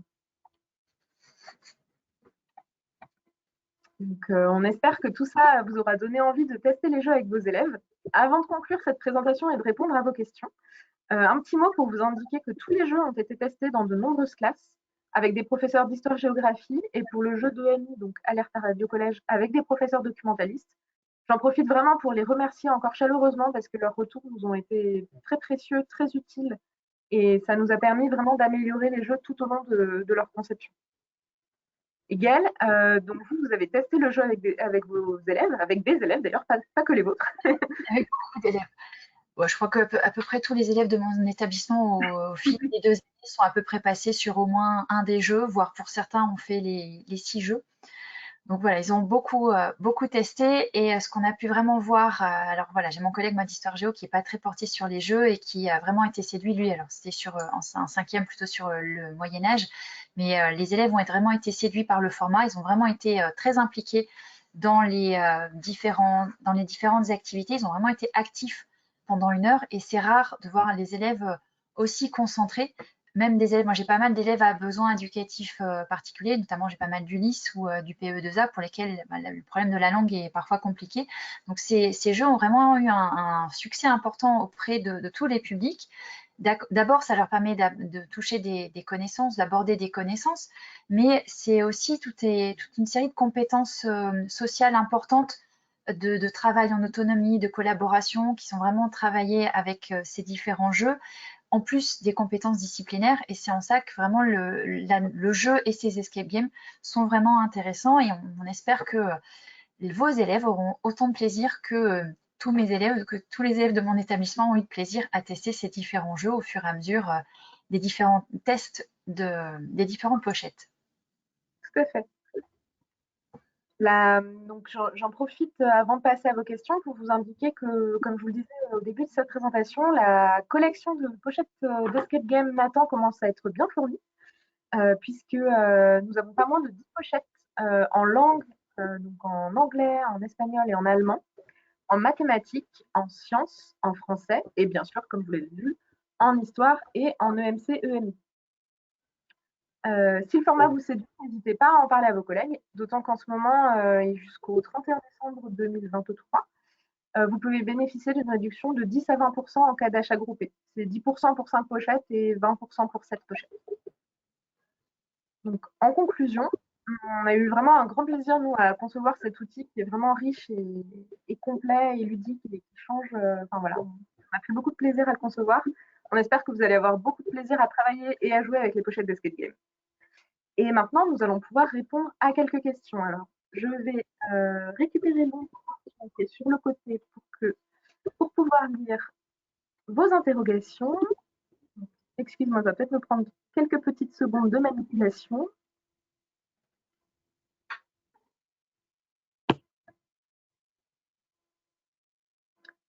Donc, on espère que tout ça vous aura donné envie de tester les jeux avec vos élèves. Avant de conclure cette présentation et de répondre à vos questions, Un petit mot pour vous indiquer que tous les jeux ont été testés dans de nombreuses classes avec des professeurs d'histoire-géographie et pour le jeu d'EMI, donc Alerte à Radio Collège, avec des professeurs documentalistes. J'en profite vraiment pour les remercier encore chaleureusement parce que leurs retours nous ont été très précieux, très utiles et ça nous a permis vraiment d'améliorer les jeux tout au long de leur conception. Et Gaëlle, donc vous avez testé le jeu avec vos élèves, avec des élèves d'ailleurs, pas que les vôtres. Avec beaucoup d'élèves. Ouais, je crois qu'à peu près tous les élèves de mon établissement au fil des 2 années sont à peu près passés sur au moins un des jeux, voire pour certains ont fait les 6 jeux. Donc voilà, ils ont beaucoup testé et ce qu'on a pu vraiment voir, alors voilà, j'ai mon collègue moi d'histoire géo qui est pas très porté sur les jeux et qui a vraiment été séduit lui. Alors c'était sur en 5e plutôt sur le Moyen Âge, mais les élèves ont vraiment été séduits par le format. Ils ont vraiment été très impliqués dans dans les différentes activités. Ils ont vraiment été actifs pendant 1 heure et c'est rare de voir les élèves aussi concentrés. Même des élèves, moi j'ai pas mal d'élèves à besoins éducatifs particuliers, notamment j'ai pas mal d'ULIS ou du PE2A pour lesquels le problème de la langue est parfois compliqué. Donc ces jeux ont vraiment eu un succès important auprès de tous les publics. D'abord, ça leur permet de toucher des connaissances, d'aborder des connaissances, mais c'est aussi toute une série de compétences sociales importantes de travail en autonomie, de collaboration, qui sont vraiment travaillées avec ces différents jeux, en plus des compétences disciplinaires. Et c'est en ça que vraiment le jeu et ces escape games sont vraiment intéressants. Et on espère que vos élèves auront autant de plaisir que tous mes élèves, que tous les élèves de mon établissement ont eu de plaisir à tester ces différents jeux au fur et à mesure des différents tests des différentes pochettes. Tout à fait. Donc j'en profite avant de passer à vos questions pour vous indiquer que, comme je vous le disais au début de cette présentation, la collection de pochettes d'Escape Game Nathan commence à être bien fournie, puisque nous avons pas moins de 10 pochettes en langue, donc en anglais, en espagnol et en allemand, en mathématiques, en sciences, en français et bien sûr, comme vous l'avez vu, en histoire et en EMC-EMI. Si le format vous séduit, n'hésitez pas à en parler à vos collègues, d'autant qu'en ce moment et jusqu'au 31 décembre 2023, vous pouvez bénéficier d'une réduction de 10 à 20% en cas d'achat groupé. C'est 10% pour 5 pochettes et 20% pour 7 pochettes. Donc, en conclusion, on a eu vraiment un grand plaisir, nous, à concevoir cet outil qui est vraiment riche et complet et ludique et qui change. Enfin voilà, on a pris beaucoup de plaisir à le concevoir. On espère que vous allez avoir beaucoup de plaisir à travailler et à jouer avec les pochettes d'Escape Game. Et maintenant, nous allons pouvoir répondre à quelques questions. Alors, je vais récupérer mon document qui est sur le côté pour pouvoir lire vos interrogations. Excuse-moi, ça va peut-être me prendre quelques petites secondes de manipulation.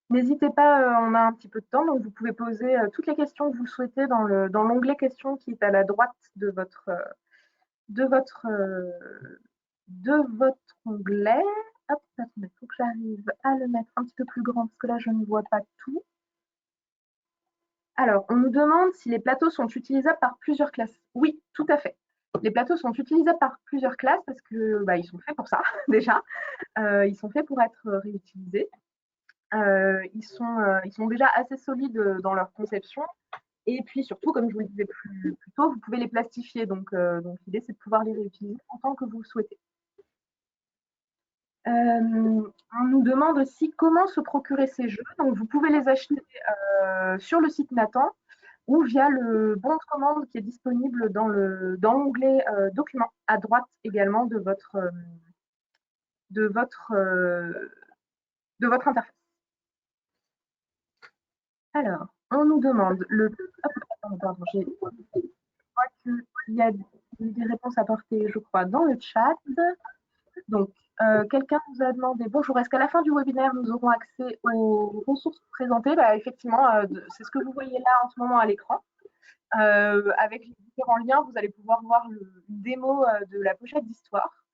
N'hésitez pas, on a un petit peu de temps, donc vous pouvez poser toutes les questions que vous souhaitez dans l'onglet questions qui est à la droite de votre, de votre, de votre onglet. Hop, attendez, il faut que j'arrive à le mettre un petit peu plus grand parce que là, je ne vois pas tout. Alors, on nous demande si les plateaux sont utilisables par plusieurs classes. Oui, tout à fait. Les plateaux sont utilisables par plusieurs classes parce que ils sont faits pour ça déjà. Ils sont faits pour être réutilisés. Ils sont déjà assez solides dans leur conception. Et puis surtout, comme je vous le disais plus tôt, vous pouvez les plastifier. Donc l'idée, c'est de pouvoir les réutiliser autant que vous le souhaitez. On nous demande aussi comment se procurer ces jeux. Donc vous pouvez les acheter sur le site Nathan ou via le bon de commande qui est disponible dans l'onglet documents à droite également de votre interface. Alors, on nous demande pardon, je crois qu'il y a des réponses apportées, je crois, dans le chat. Donc, quelqu'un nous a demandé, bonjour, est-ce qu'à la fin du webinaire, nous aurons accès aux ressources présentées? Effectivement, c'est ce que vous voyez là en ce moment à l'écran. Avec les différents liens, vous allez pouvoir voir une démo de la pochette d'histoire,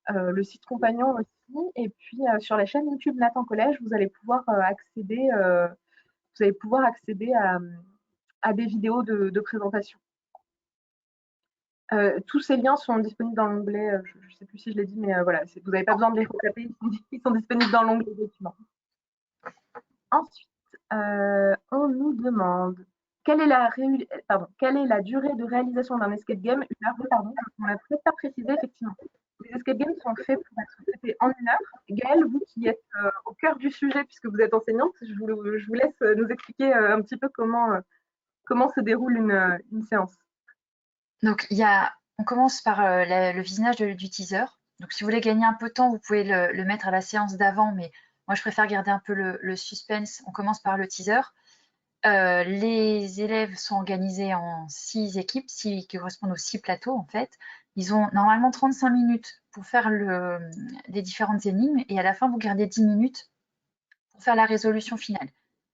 le site compagnon aussi, et puis sur la chaîne YouTube Nathan Collège, vous allez pouvoir accéder, à des vidéos de présentation. Tous ces liens sont disponibles dans l'onglet, je ne sais plus si je l'ai dit, mais voilà, vous n'avez pas besoin de les retaper, ils sont disponibles dans l'onglet documents. Ensuite, on nous demande quelle est la durée de réalisation d'un escape game? 1 heure, oui, pardon, on l'a peut-être pas précisé, effectivement. Les escape games sont faits pour être traités en 1 heure. Gaëlle, vous qui êtes au cœur du sujet, puisque vous êtes enseignante, je vous laisse nous expliquer un petit peu comment se déroule une séance. Donc, on commence par le visionnage du teaser. Donc, si vous voulez gagner un peu de temps, vous pouvez le mettre à la séance d'avant, mais moi, je préfère garder un peu le suspense. On commence par le teaser. Les élèves sont organisés en 6 équipes, qui correspondent aux 6 plateaux, en fait. Ils ont normalement 35 minutes pour faire les différentes énigmes, et à la fin, vous gardez 10 minutes pour faire la résolution finale.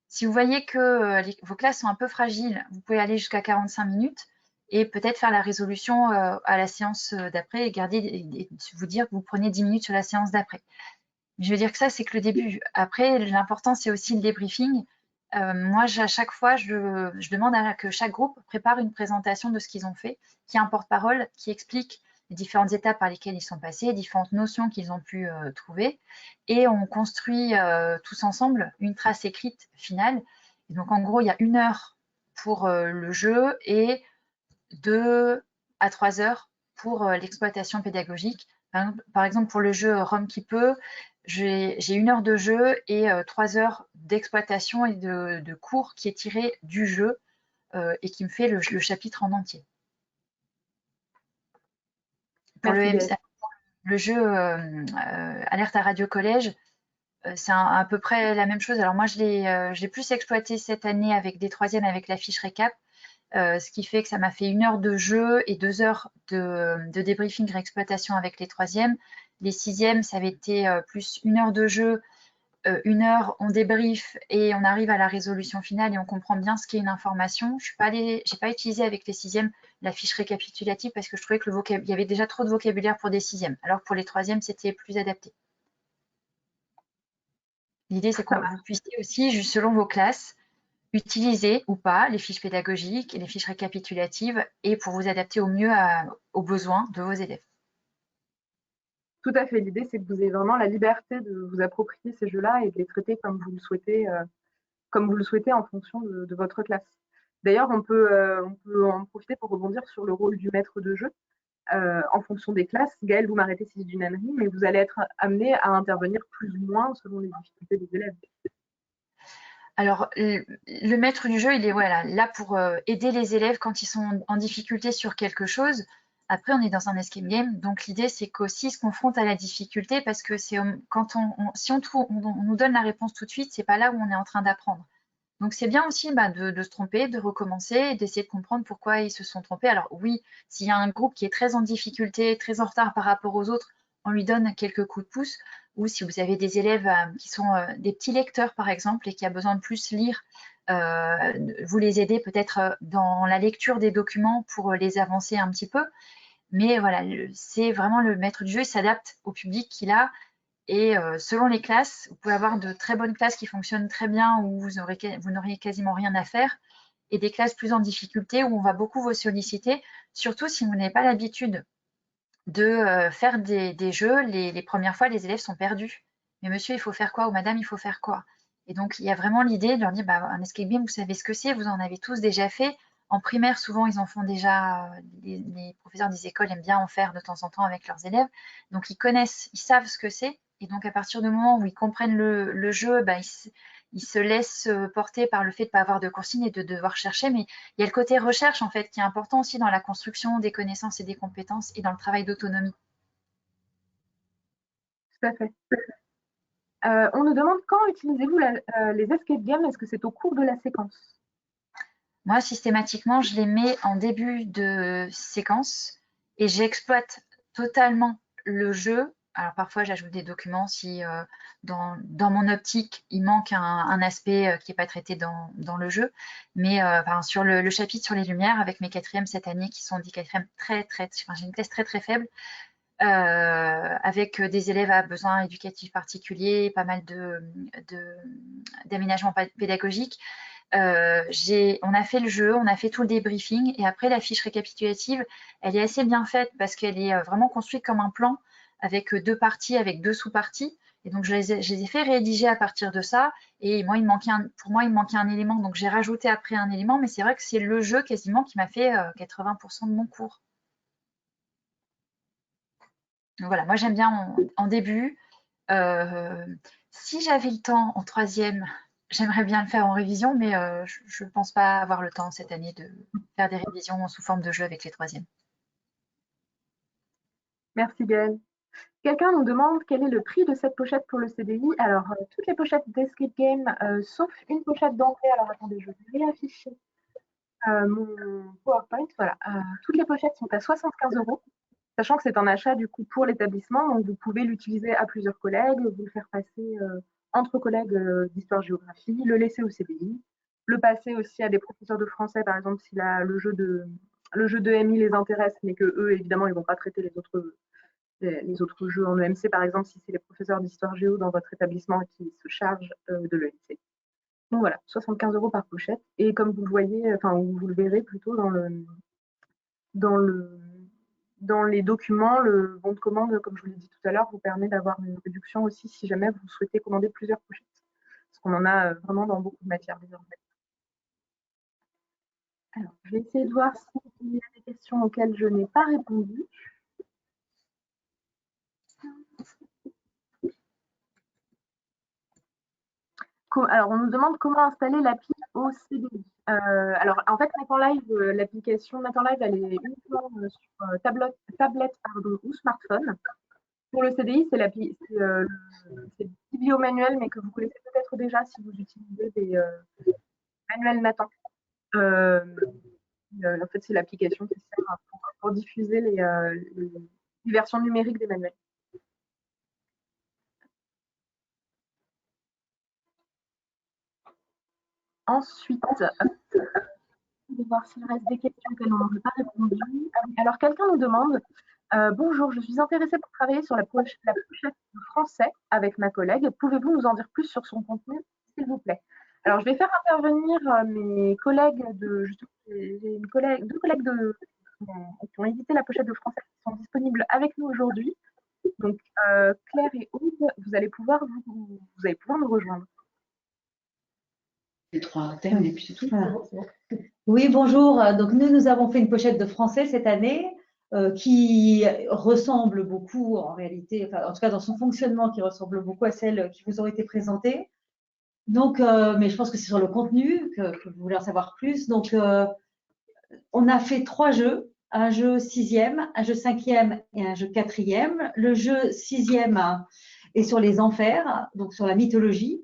Si vous voyez que vos classes sont un peu fragiles, vous pouvez aller jusqu'à 45 minutes et peut-être faire la résolution à la séance d'après et vous dire que vous prenez 10 minutes sur la séance d'après. Je veux dire que ça, c'est que le début. Après, l'important, c'est aussi le débriefing. Moi, à chaque fois, je demande à que chaque groupe prépare une présentation de ce qu'ils ont fait, qui a un porte-parole, qui explique les différentes étapes par lesquelles ils sont passés, différentes notions qu'ils ont pu trouver. Et on construit tous ensemble une trace écrite finale. Et donc, en gros, il y a 1 heure pour le jeu et 2 à 3 heures pour l'exploitation pédagogique. Par exemple, pour le jeu Rome qui peut, j'ai 1 heure de jeu et 3 heures d'exploitation et de cours qui est tiré du jeu et qui me fait le chapitre en entier. Pour le jeu Alerte à Radio Collège, c'est à peu près la même chose. Alors moi, je l'ai plus exploité cette année avec des 3e avec la fiche récap. Ce qui fait que ça m'a fait 1 heure de jeu et 2 heures de débriefing réexploitation avec les 3e. Les 6e, ça avait été plus 1 heure de jeu, 1 heure on débrief et on arrive à la résolution finale et on comprend bien ce qu'est une information. Je n'ai pas utilisé avec les 6e la fiche récapitulative parce que je trouvais que il y avait déjà trop de vocabulaire pour des 6e, alors que pour les 3e, c'était plus adapté. L'idée, c'est que vous puissiez aussi, juste selon vos classes, utiliser ou pas les fiches pédagogiques et les fiches récapitulatives et pour vous adapter au mieux aux besoins de vos élèves. Tout à fait. L'idée, c'est que vous ayez vraiment la liberté de vous approprier ces jeux-là et de les traiter comme vous le souhaitez en fonction de votre classe. D'ailleurs, on peut en profiter pour rebondir sur le rôle du maître de jeu. En fonction des classes, Gaëlle, vous m'arrêtez si je dis une ânerie, mais vous allez être amené à intervenir plus ou moins selon les difficultés des élèves. Alors, le maître du jeu, il est là pour aider les élèves quand ils sont en difficulté sur quelque chose. Après, on est dans un escape game, donc l'idée, c'est qu'aussi se confronte à la difficulté parce que c'est quand si on nous donne la réponse tout de suite, c'est pas là où on est en train d'apprendre. Donc, c'est bien aussi de se tromper, de recommencer et d'essayer de comprendre pourquoi ils se sont trompés. Alors oui, s'il y a un groupe qui est très en difficulté, très en retard par rapport aux autres, on lui donne quelques coups de pouce. Ou si vous avez des élèves qui sont des petits lecteurs, par exemple, et qui a besoin de plus lire, vous les aidez peut-être dans la lecture des documents pour les avancer un petit peu. Mais voilà, c'est vraiment le maître du jeu, il s'adapte au public qu'il a. Et selon les classes, vous pouvez avoir de très bonnes classes qui fonctionnent très bien, où vous n'auriez quasiment rien à faire, et des classes plus en difficulté, où on va beaucoup vous solliciter, surtout si vous n'avez pas l'habitude de faire des jeux. Les premières fois, les élèves sont perdus. Mais monsieur, il faut faire quoi? Ou madame, il faut faire quoi? Et donc, il y a vraiment l'idée de leur dire, un escape game, vous savez ce que c'est, vous en avez tous déjà fait. En primaire, souvent, ils en font déjà, les professeurs des écoles aiment bien en faire de temps en temps avec leurs élèves. Donc, ils connaissent, ils savent ce que c'est. Et donc, à partir du moment où ils comprennent le jeu, ils se laissent porter par le fait de ne pas avoir de consignes et de devoir chercher. Mais il y a le côté recherche, en fait, qui est important aussi dans la construction des connaissances et des compétences et dans le travail d'autonomie. Tout à fait. On nous demande quand utilisez-vous les escape games? Est-ce que c'est au cours de la séquence? Moi, systématiquement, je les mets en début de séquence et j'exploite totalement le jeu. Alors parfois, j'ajoute des documents si dans mon optique, il manque un aspect qui n'est pas traité dans le jeu. Mais sur le chapitre sur les lumières, avec mes 4e cette année, qui sont des 4e j'ai une classe très très faible, avec des élèves à besoins éducatifs particuliers, pas mal d'aménagements pédagogiques. On a fait le jeu, on a fait tout le débriefing et après la fiche récapitulative, elle est assez bien faite parce qu'elle est vraiment construite comme un plan avec 2 parties, avec 2 sous-parties. Et donc, je les ai fait rédiger à partir de ça. Et moi, pour moi, il me manquait un élément. Donc, j'ai rajouté après un élément. Mais c'est vrai que c'est le jeu quasiment qui m'a fait 80% de mon cours. Donc, voilà, moi, j'aime bien en début. Si j'avais le temps en troisième, j'aimerais bien le faire en révision, mais je ne pense pas avoir le temps cette année de faire des révisions sous forme de jeu avec les troisièmes. Merci Gaëlle. Quelqu'un nous demande quel est le prix de cette pochette pour le CDI. Alors, toutes les pochettes d'Escape Game, sauf une pochette d'anglais. Alors, attendez, je vais réafficher mon PowerPoint. Voilà, toutes les pochettes sont à 75 €, sachant que c'est un achat du coup pour l'établissement. Donc, vous pouvez l'utiliser à plusieurs collègues, vous le faire passer entre collègues d'histoire-géographie, le laisser au CDI, le passer aussi à des professeurs de français, par exemple, si le jeu de MI les intéresse, mais que eux, évidemment, ils ne vont pas traiter les autres jeux en EMC, par exemple, si c'est les professeurs d'histoire géo dans votre établissement qui se chargent de l'EMC. Donc voilà, 75 € par pochette. Et comme vous le voyez, enfin, vous le verrez plutôt dans le, dans les documents, le bon de commande, comme je vous l'ai dit tout à l'heure, vous permet d'avoir une réduction aussi si jamais vous souhaitez commander plusieurs pochettes. Parce qu'on en a vraiment dans beaucoup de matières désormais. Alors, je vais essayer de voir s'il y a des questions auxquelles je n'ai pas répondu. Alors, on nous demande comment installer l'appli au CDI. Alors, en fait, Mac en Live, l'application Mac en Live, elle est uniquement sur tablette ou smartphone. Pour le CDI, c'est Biblio manuel, mais que vous connaissez peut-être déjà si vous utilisez des manuels Nathan. En fait, c'est l'application qui sert pour diffuser les versions numériques des manuels. Ensuite, on va voir s'il reste des questions auxquelles on n'a pas répondu. Alors, quelqu'un nous demande bonjour, je suis intéressée pour travailler sur la pochette de français avec ma collègue. Pouvez-vous nous en dire plus sur son contenu, s'il vous plaît? Alors, je vais faire intervenir mes collègues j'ai deux collègues qui ont édité la pochette de français qui sont disponibles avec nous aujourd'hui. Donc, Claire et Aude, vous allez pouvoir nous rejoindre. Les trois thèmes et puis c'est tout. Voilà. Oui, bonjour. Donc nous avons fait une pochette de français cette année qui ressemble beaucoup en réalité, enfin, en tout cas dans son fonctionnement, qui ressemble beaucoup à celles qui vous ont été présentées. Donc, mais je pense que c'est sur le contenu que vous voulez en savoir plus. Donc, on a fait 3 jeux, un jeu 6e, un jeu 5e et un jeu 4e. Le jeu 6e est sur les enfers, donc sur la mythologie.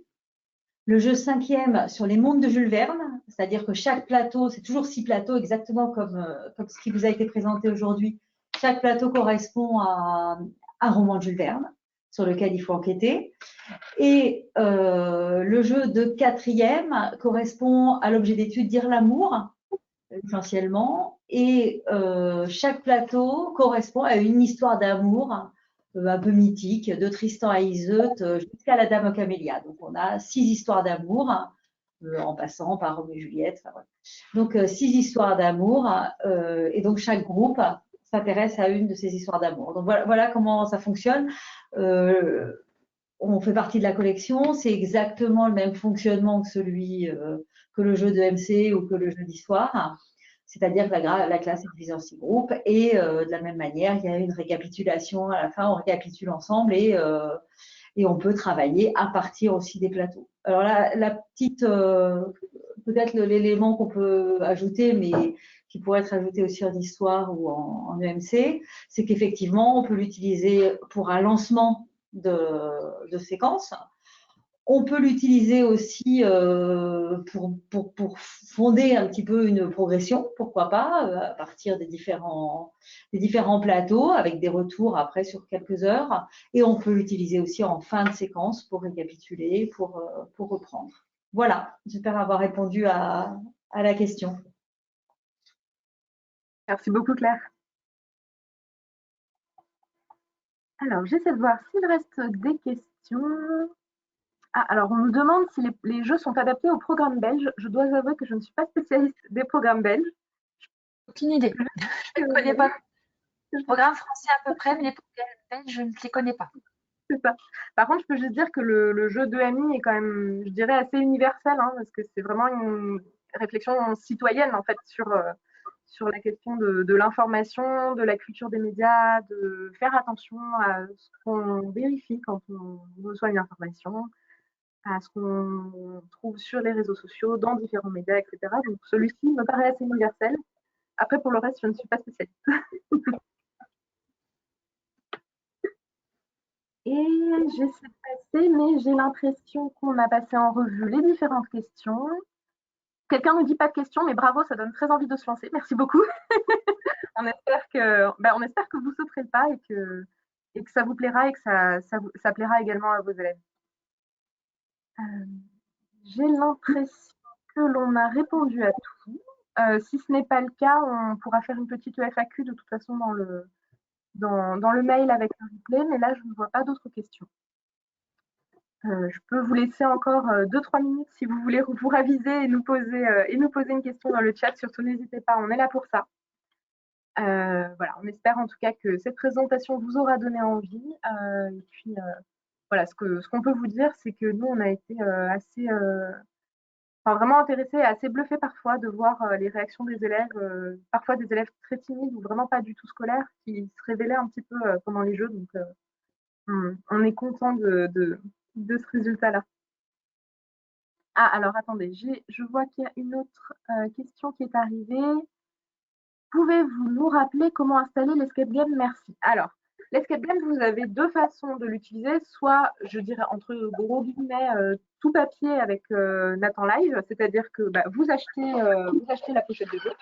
Le jeu 5e sur les mondes de Jules Verne, c'est-à-dire que chaque plateau, c'est toujours 6 plateaux, exactement comme ce qui vous a été présenté aujourd'hui. Chaque plateau correspond à un roman de Jules Verne sur lequel il faut enquêter. Et le jeu de 4e correspond à l'objet d'étude Dire l'amour, essentiellement. Et chaque plateau correspond à une histoire d'amour un peu mythique, de Tristan à Iseut jusqu'à la Dame Camélia. Donc, on a 6 histoires d'amour, en passant par Roméo et Juliette. Enfin, voilà. Donc, 6 histoires d'amour. Et donc, chaque groupe s'intéresse à une de ces histoires d'amour. Donc, voilà comment ça fonctionne. On fait partie de la collection. C'est exactement le même fonctionnement que celui que le jeu de MC ou que le jeu d'histoire. C'est-à-dire que la classe est divisée en 6 groupes et de la même manière, il y a une récapitulation à la fin, on récapitule ensemble et on peut travailler à partir aussi des plateaux. Alors là, la petite, peut-être l'élément qu'on peut ajouter, mais qui pourrait être ajouté aussi en histoire ou en EMC, c'est qu'effectivement, on peut l'utiliser pour un lancement de séquence. On peut l'utiliser aussi pour fonder un petit peu une progression, pourquoi pas, à partir des différents plateaux, avec des retours après sur quelques heures. Et on peut l'utiliser aussi en fin de séquence pour récapituler, pour reprendre. Voilà, j'espère avoir répondu à la question. Merci beaucoup, Claire. Alors, j'essaie de voir s'il reste des questions. Ah, alors, on nous demande si les jeux sont adaptés au programme belge. Je dois avouer que je ne suis pas spécialiste des programmes belges. Aucune idée. Je ne connais pas. Le programme français à peu près, mais les programmes belges, je ne les connais pas. C'est ça. Par contre, je peux juste dire que le jeu d'EMI est quand même, je dirais, assez universel, hein, parce que c'est vraiment une réflexion citoyenne, en fait, sur la question de l'information, de la culture des médias, de faire attention à ce qu'on vérifie quand on reçoit une information, à ce qu'on trouve sur les réseaux sociaux, dans différents médias, etc. Donc, celui-ci me paraît assez universel. Après, pour le reste, je ne suis pas spécialiste. Et j'essaie de passer, mais j'ai l'impression qu'on a passé en revue les différentes questions. Quelqu'un ne dit pas de questions, mais bravo, ça donne très envie de se lancer. Merci beaucoup. On espère que vous sauterez le pas et que ça vous plaira et que ça plaira également à vos élèves. J'ai l'impression que l'on a répondu à tout. Si ce n'est pas le cas, on pourra faire une petite FAQ de toute façon dans le mail avec le replay, mais là, je ne vois pas d'autres questions. Je peux vous laisser encore 2-3 minutes si vous voulez vous raviser et nous poser une question dans le chat. Surtout, n'hésitez pas, on est là pour ça. Voilà, on espère en tout cas que cette présentation vous aura donné envie. Et puis, voilà, ce qu'on peut vous dire, c'est que nous, on a été vraiment intéressés et assez bluffés parfois de voir les réactions des élèves, parfois des élèves très timides ou vraiment pas du tout scolaires, qui se révélaient un petit peu pendant les jeux. Donc, on est content de ce résultat-là. Ah, alors attendez, je vois qu'il y a une autre question qui est arrivée. Pouvez-vous nous rappeler comment installer l'escape game? Merci. Alors, l'escape game, vous avez deux façons de l'utiliser. Soit, je dirais, entre gros guillemets, tout papier avec Nathan Live, c'est-à-dire que vous achetez la pochette de jeu.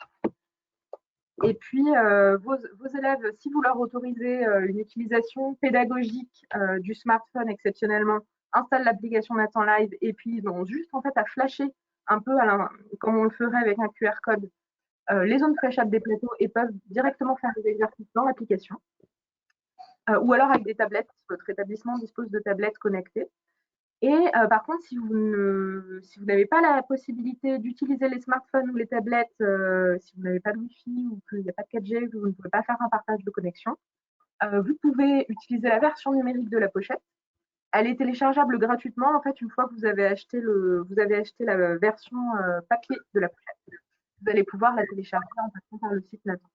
Et puis, vos élèves, si vous leur autorisez une utilisation pédagogique du smartphone exceptionnellement, installent l'application Nathan Live et puis ils ont juste en fait à flasher un peu comme on le ferait avec un QR code les zones flashables des plateaux et peuvent directement faire des exercices dans l'application. Ou alors avec des tablettes, si votre établissement dispose de tablettes connectées. Et par contre, si vous n'avez pas la possibilité d'utiliser les smartphones ou les tablettes, si vous n'avez pas de Wi-Fi ou qu'il n'y a pas de 4G, que vous ne pouvez pas faire un partage de connexion, vous pouvez utiliser la version numérique de la pochette. Elle est téléchargeable gratuitement en fait une fois que vous avez acheté la version papier de la pochette. Vous allez pouvoir la télécharger en passant par le site Nathan.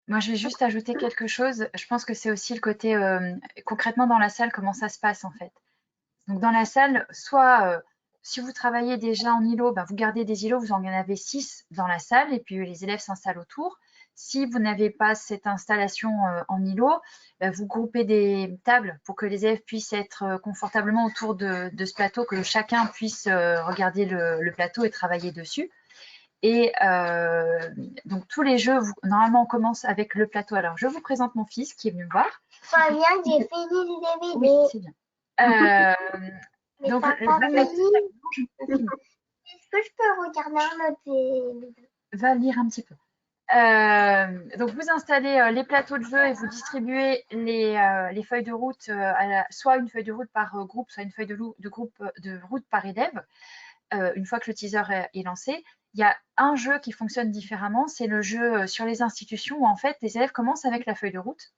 Moi, je vais juste ajouter quelque chose. Je pense que c'est aussi le côté concrètement dans la salle, comment ça se passe en fait. Donc dans la salle, soit si vous travaillez déjà en îlot, vous gardez des îlots, vous en avez 6 dans la salle et puis les élèves s'installent autour. Si vous n'avez pas cette installation en îlot, vous groupez des tables pour que les élèves puissent être confortablement autour de ce plateau, que chacun puisse regarder le plateau et travailler dessus. Et donc tous les jeux, normalement on commence avec le plateau. Alors je vous présente mon fils qui est venu me voir. Pas bien, j'ai fini le DVD. Oui, c'est bien. Donc, est-ce que je peux regarder un autre? Va lire un petit peu. Donc vous installez les plateaux de jeu et vous distribuez les feuilles de route, soit une feuille de route par groupe, soit une feuille de route par élève. Une fois que le teaser est lancé, il y a un jeu qui fonctionne différemment, c'est le jeu sur les institutions où en fait les élèves commencent avec la feuille de route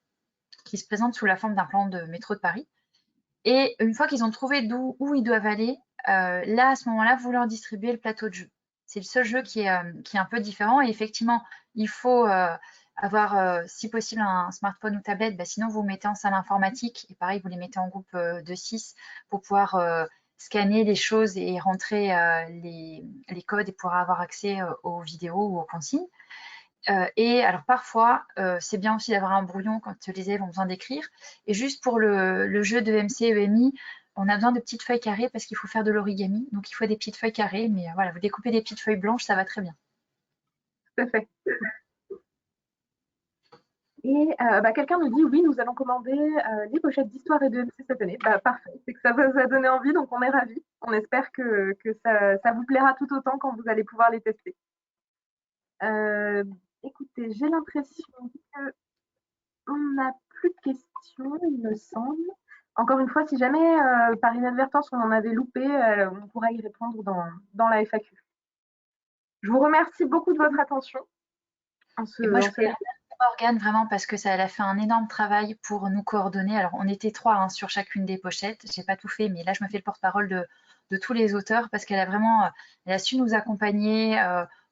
qui se présente sous la forme d'un plan de métro de Paris. Et une fois qu'ils ont trouvé où ils doivent aller, là à ce moment-là, vous leur distribuez le plateau de jeu. C'est le seul jeu qui est un peu différent. Et effectivement, il faut avoir, si possible, un smartphone ou tablette. Sinon, vous mettez en salle informatique. Et pareil, vous les mettez en groupe de 6 pour pouvoir scanner les choses et rentrer les codes et pouvoir avoir accès aux vidéos ou aux consignes. Et alors parfois, c'est bien aussi d'avoir un brouillon quand les élèves ont besoin d'écrire. Et juste pour le jeu de MC, EMI, on a besoin de petites feuilles carrées parce qu'il faut faire de l'origami. Donc il faut des petites feuilles carrées. Mais voilà, vous découpez des petites feuilles blanches, ça va très bien. Tout à fait. Et quelqu'un nous dit oui, nous allons commander les pochettes d'histoire et de MC cette année. Parfait, c'est que ça vous a donné envie, donc on est ravis. On espère que ça vous plaira tout autant quand vous allez pouvoir les tester. Écoutez, j'ai l'impression qu'on n'a plus de questions, il me semble. Encore une fois, si jamais par inadvertance on en avait loupé, on pourra y répondre dans la FAQ. Je vous remercie beaucoup de votre attention. Morgane, vraiment, parce que elle a fait un énorme travail pour nous coordonner. Alors, on était 3 hein, sur chacune des pochettes. J'ai pas tout fait, mais là, je me fais le porte-parole de tous les auteurs parce qu'elle a vraiment, elle a su nous accompagner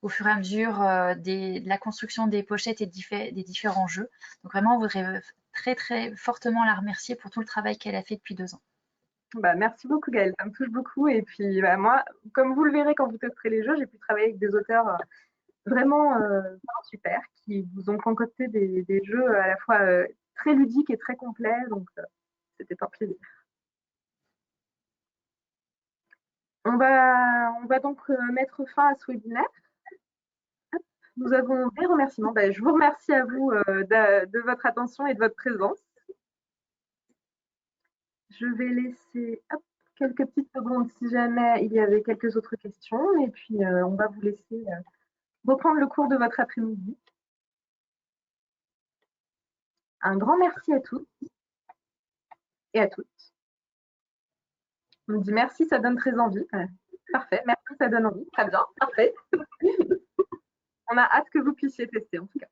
au fur et à mesure de la construction des pochettes et des différents jeux. Donc, vraiment, on voudrait très, très fortement la remercier pour tout le travail qu'elle a fait depuis 2 ans. Bah, merci beaucoup Gaëlle, ça me touche beaucoup. Et puis bah, moi, comme vous le verrez quand vous testerez les jeux, j'ai pu travailler avec des auteurs vraiment super qui vous ont concocté des jeux à la fois très ludiques et très complets. Donc c'était un plaisir. On va donc mettre fin à ce webinaire. Nous avons des remerciements. Bah, je vous remercie à vous de votre attention et de votre présence. Je vais laisser quelques petites secondes si jamais il y avait quelques autres questions. Et puis, on va vous laisser reprendre le cours de votre après-midi. Un grand merci à tous et à toutes. On me dit merci, ça donne très envie. Parfait, merci, ça donne envie. Très bien, parfait. On a hâte que vous puissiez tester en tout cas.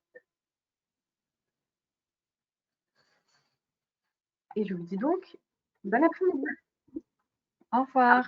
Et je vous dis donc, bon après-midi. Au revoir.